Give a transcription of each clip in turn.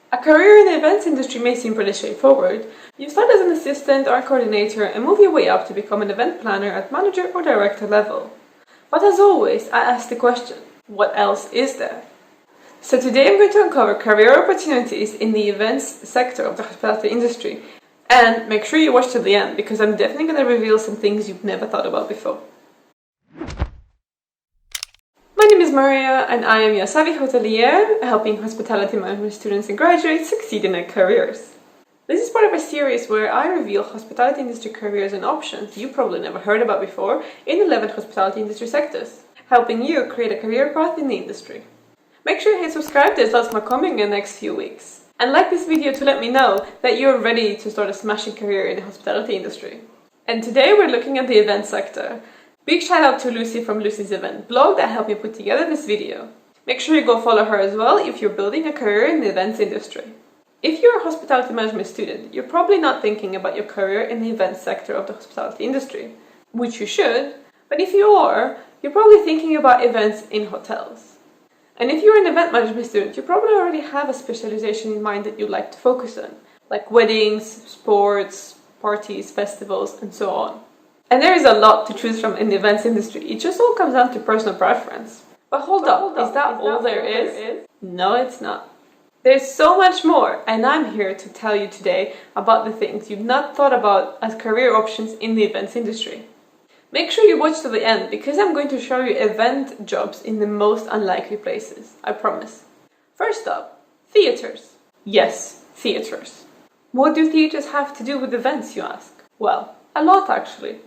A career in the events industry may seem pretty straightforward. You start as an assistant or a coordinator and move your way up to become an event planner at manager or director level. But as always, I ask the question, what else is there? So today I'm going to uncover career opportunities in the events sector of the hospitality industry. And make sure you watch till the end, because I'm definitely going to reveal some things you've never thought about before. My name is Maria and I am your savvy hotelier, helping hospitality management students and graduates succeed in their careers. This is part of a series where I reveal hospitality industry careers and options you probably never heard about before in 11 hospitality industry sectors, helping you create a career path in the industry. Make sure you hit subscribe, there's lots more coming in the next few weeks. And like this video to let me know that you're ready to start a smashing career in the hospitality industry. And today we're looking at the event sector. Big shout out to Lucy from Lucy's Event blog that helped me put together this video. Make sure you go follow her as well if you're building a career in the events industry. If you're a hospitality management student, you're probably not thinking about your career in the events sector of the hospitality industry, which you should, but if you are, you're probably thinking about events in hotels. And if you're an event management student, you probably already have a specialization in mind that you'd like to focus on, like weddings, sports, parties, festivals, and so on. And there is a lot to choose from in the events industry, it just all comes down to personal preference. But hold up, is that all there is? No, it's not. There's so much more, and I'm here to tell you today about the things you've not thought about as career options in the events industry. Make sure you watch to the end, because I'm going to show you event jobs in the most unlikely places, I promise. First up, theaters. Yes, theaters. What do theaters have to do with events, you ask? Well, a lot actually.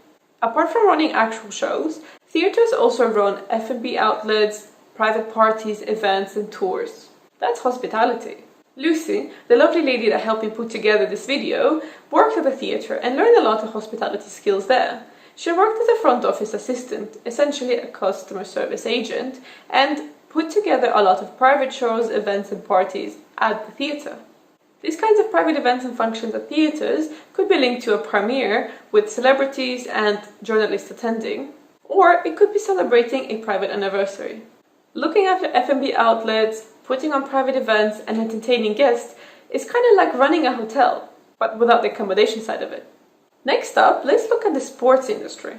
Apart from running actual shows, theaters also run F&B outlets, private parties, events and tours. That's hospitality. Lucy, the lovely lady that helped me put together this video, worked at a theater and learned a lot of hospitality skills there. She worked as a front office assistant, essentially a customer service agent, and put together a lot of private shows, events and parties at the theatre. These kinds of private events and functions at theatres could be linked to a premiere with celebrities and journalists attending, or it could be celebrating a private anniversary. Looking after F&B outlets, putting on private events and entertaining guests is kind of like running a hotel, but without the accommodation side of it. Next up, let's look at the sports industry.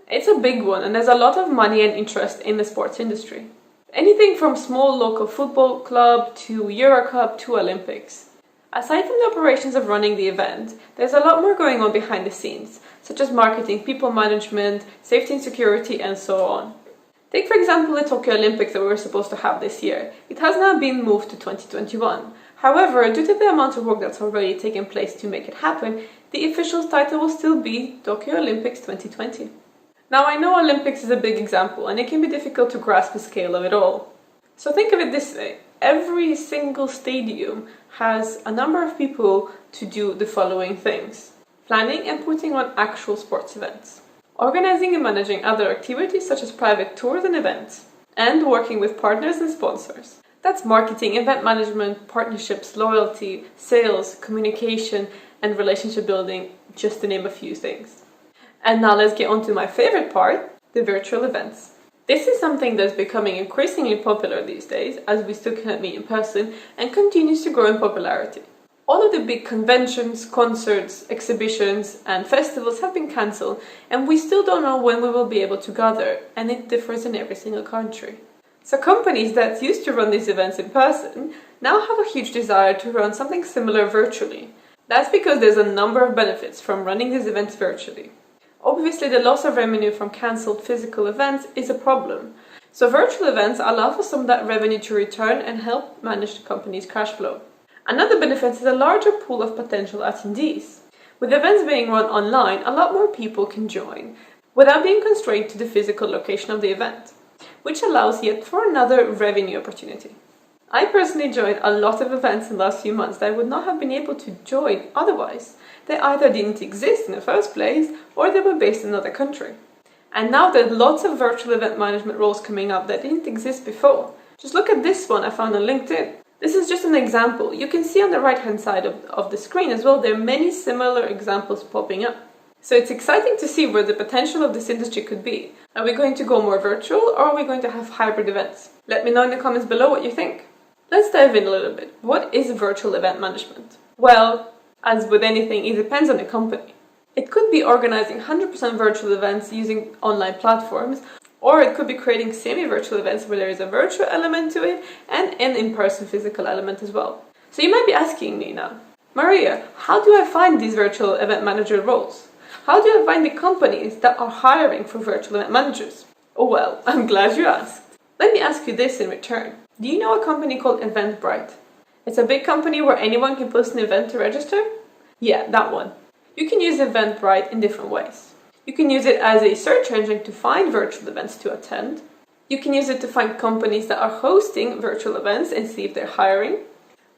It's a big one and there's a lot of money and interest in the sports industry. Anything from small local football club to Euro Cup to Olympics. Aside from the operations of running the event, there's a lot more going on behind the scenes, such as marketing, people management, safety and security, and so on. Take for example the Tokyo Olympics that we were supposed to have this year. It has now been moved to 2021. However, due to the amount of work that's already taken place to make it happen, the official title will still be Tokyo Olympics 2020. Now I know Olympics is a big example and it can be difficult to grasp the scale of it all. So think of it this way, every single stadium has a number of people to do the following things. Planning and putting on actual sports events. Organizing and managing other activities such as private tours and events. And working with partners and sponsors. That's marketing, event management, partnerships, loyalty, sales, communication, and relationship building, just to name a few things. And now let's get on to my favorite part, the virtual events. This is something that's becoming increasingly popular these days, as we still cannot meet in person, and continues to grow in popularity. All of the big conventions, concerts, exhibitions, and festivals have been cancelled, and we still don't know when we will be able to gather, and it differs in every single country. So companies that used to run these events in person now have a huge desire to run something similar virtually. That's because there's a number of benefits from running these events virtually. Obviously, the loss of revenue from cancelled physical events is a problem. So virtual events allow for some of that revenue to return and help manage the company's cash flow. Another benefit is a larger pool of potential attendees. With events being run online, a lot more people can join without being constrained to the physical location of the event, which allows yet for another revenue opportunity. I personally joined a lot of events in the last few months that I would not have been able to join otherwise. They either didn't exist in the first place or they were based in another country. And now there are lots of virtual event management roles coming up that didn't exist before. Just look at this one I found on LinkedIn. This is just an example. You can see on the right hand side of the screen as well, there are many similar examples popping up. So it's exciting to see where the potential of this industry could be. Are we going to go more virtual or are we going to have hybrid events? Let me know in the comments below what you think. Let's dive in a little bit. What is virtual event management? Well, as with anything, it depends on the company. It could be organizing 100% virtual events using online platforms, or it could be creating semi-virtual events where there is a virtual element to it and an in-person physical element as well. So you might be asking me now, Maria, how do I find these virtual event manager roles? How do I find the companies that are hiring for virtual event managers? Oh well, I'm glad you asked. Let me ask you this in return. Do you know a company called Eventbrite? It's a big company where anyone can post an event to register? Yeah, that one. You can use Eventbrite in different ways. You can use it as a search engine to find virtual events to attend. You can use it to find companies that are hosting virtual events and see if they're hiring.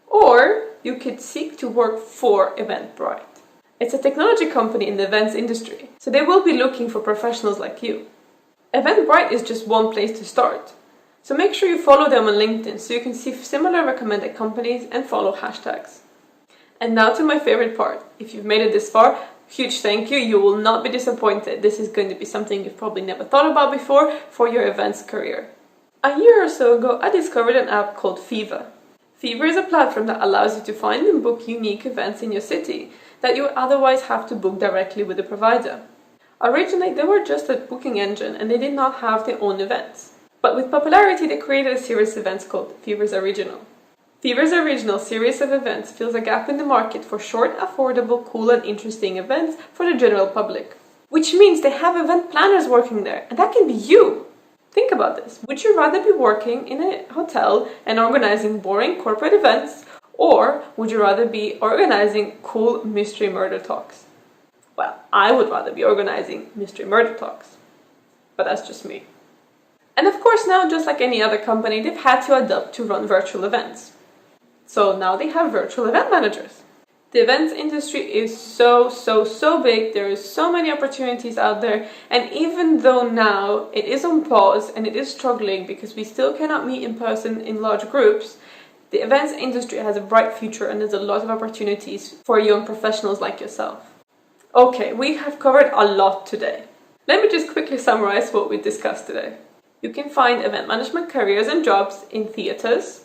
Or you could seek to work for Eventbrite. It's a technology company in the events industry, so they will be looking for professionals like you. Eventbrite is just one place to start. So make sure you follow them on LinkedIn so you can see similar recommended companies and follow hashtags. And now to my favorite part. If you've made it this far, huge thank you. You will not be disappointed. This is going to be something you've probably never thought about before for your events career. A year or so ago, I discovered an app called Fiva. Fiva is a platform that allows you to find and book unique events in your city that you would otherwise have to book directly with the provider. Originally, they were just a booking engine and they did not have their own events. But with popularity, they created a series of events called Fiva's Original. Fiva's Original series of events fills a gap in the market for short, affordable, cool and interesting events for the general public. Which means they have event planners working there, and that can be you! Think about this. Would you rather be working in a hotel and organizing boring corporate events, or would you rather be organizing cool mystery murder talks? Well, I would rather be organizing mystery murder talks. But that's just me. And of course now, just like any other company, they've had to adapt to run virtual events. So now they have virtual event managers. The events industry is so big, there is so many opportunities out there, and even though now it is on pause and it is struggling because we still cannot meet in person in large groups, the events industry has a bright future and there's a lot of opportunities for young professionals like yourself. Okay, we have covered a lot today. Let me just quickly summarize what we discussed today. You can find event management careers and jobs in theatres,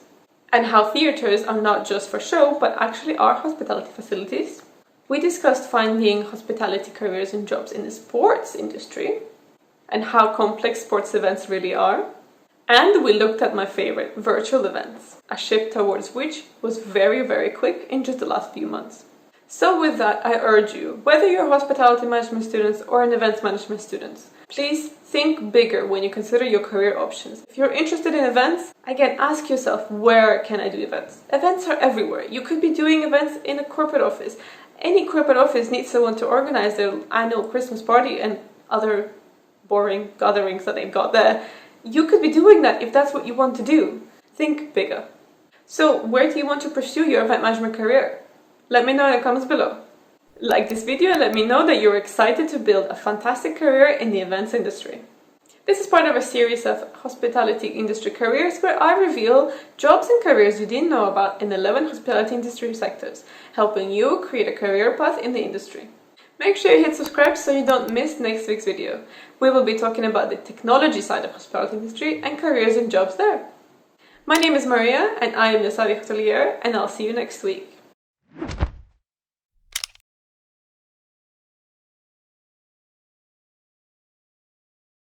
and how theatres are not just for show, but actually are hospitality facilities. We discussed finding hospitality careers and jobs in the sports industry, and how complex sports events really are. And we looked at my favorite, virtual events, a shift towards which was very quick in just the last few months. So with that, I urge you, whether you're hospitality management students or an events management students, please think bigger when you consider your career options. If you're interested in events, again, ask yourself, where can I do events? Events are everywhere. You could be doing events in a corporate office. Any corporate office needs someone to organize their annual Christmas party and other boring gatherings that they've got there. You could be doing that if that's what you want to do. Think bigger. So where do you want to pursue your event management career? Let me know in the comments below. Like this video and let me know that you're excited to build a fantastic career in the events industry. This is part of a series of hospitality industry careers where I reveal jobs and careers you didn't know about in 11 hospitality industry sectors, helping you create a career path in the industry. Make sure you hit subscribe so you don't miss next week's video. We will be talking about the technology side of hospitality industry and careers and jobs there. My name is Maria and I am the savvyhotelier, and I'll see you next week.